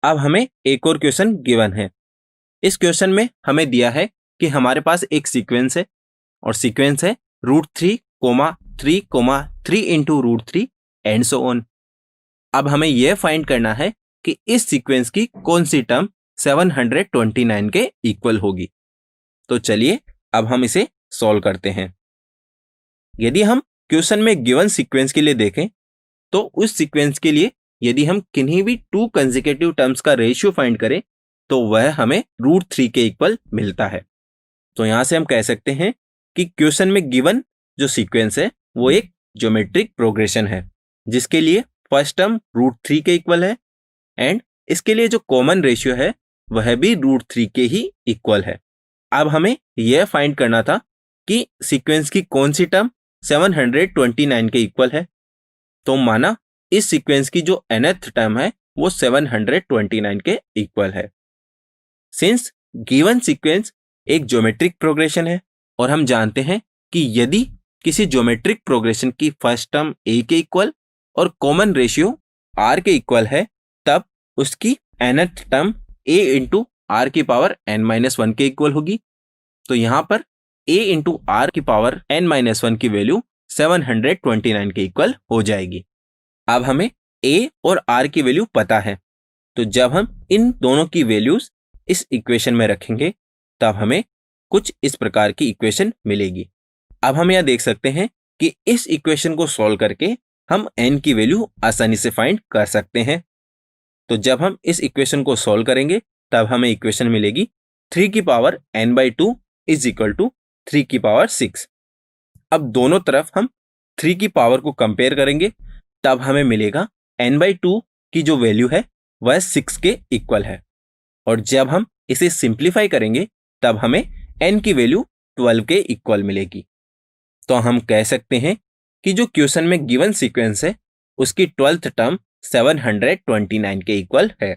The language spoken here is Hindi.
अब हमें एक और क्वेश्चन गिवन है। इस क्वेश्चन में हमें दिया है कि हमारे पास एक सीक्वेंस है और सीक्वेंस है √3, 3, 3 इंटू √3 एंड सो ऑन। अब हमें यह फाइंड करना है कि इस सीक्वेंस की कौन सी टर्म 729 के इक्वल होगी। तो चलिए अब हम इसे सॉल्व करते हैं। यदि हम क्वेश्चन में गिवन सीक्वेंस के लिए देखें तो उस सीक्वेंस के लिए यदि हम किन्हीं भी 2 कंसेक्यूटिव टर्म्स का रेशियो फाइंड करें तो वह हमें √3 के इक्वल मिलता है। तो यहां से हम कह सकते हैं कि क्वेश्चन में गिवन जो सीक्वेंस है वो एक ज्योमेट्रिक प्रोग्रेशन है जिसके लिए फर्स्ट टर्म √3 के इक्वल है एंड इसके लिए जो कॉमन रेशियो है वह भी √3 के ही इक्वल है। अब हमें यह फाइंड करना था कि सीक्वेंस की कौन सी टर्म 729 के इक्वल है। तो माना इस सीक्वेंस की जो nth टर्म है वो 729 के इक्वल है। सिंस गिवन सीक्वेंस एक ज्योमेट्रिक प्रोग्रेशन है और हम जानते हैं कि यदि किसी ज्योमेट्रिक प्रोग्रेशन की फर्स्ट टर्म a के इक्वल और कॉमन रेशियो r के इक्वल है तब उसकी nth term a into r की पावर n-1 के इक्वल होगी। तो यहां पर a इंटू r की पावर n-1 की वैल्यू 729 के इक्वल हो जाएगी। अब हमें a और r की वैल्यू पता है, तो जब हम इन दोनों की वैल्यूज इस इक्वेशन में रखेंगे तब हमें कुछ इस प्रकार की इक्वेशन मिलेगी। अब हम यह देख सकते हैं कि इस इक्वेशन को सॉल्व करके हम n की वैल्यू आसानी से फाइंड कर सकते हैं। तो जब हम इस इक्वेशन को सॉल्व करेंगे तब हमें इक्वेशन मिलेगी 3 की power n/2 is equal to 3 की पावर 6। अब दोनों तरफ हम 3 की पावर को कंपेयर करेंगे तब हमें मिलेगा n/2 की जो वैल्यू है वह 6 के इक्वल है और जब हम इसे सिंप्लीफाई करेंगे तब हमें n की वैल्यू 12 के इक्वल मिलेगी। तो हम कह सकते हैं कि जो क्वेश्चन में गिवन सीक्वेंस है उसकी 12th टर्म 729 के इक्वल है।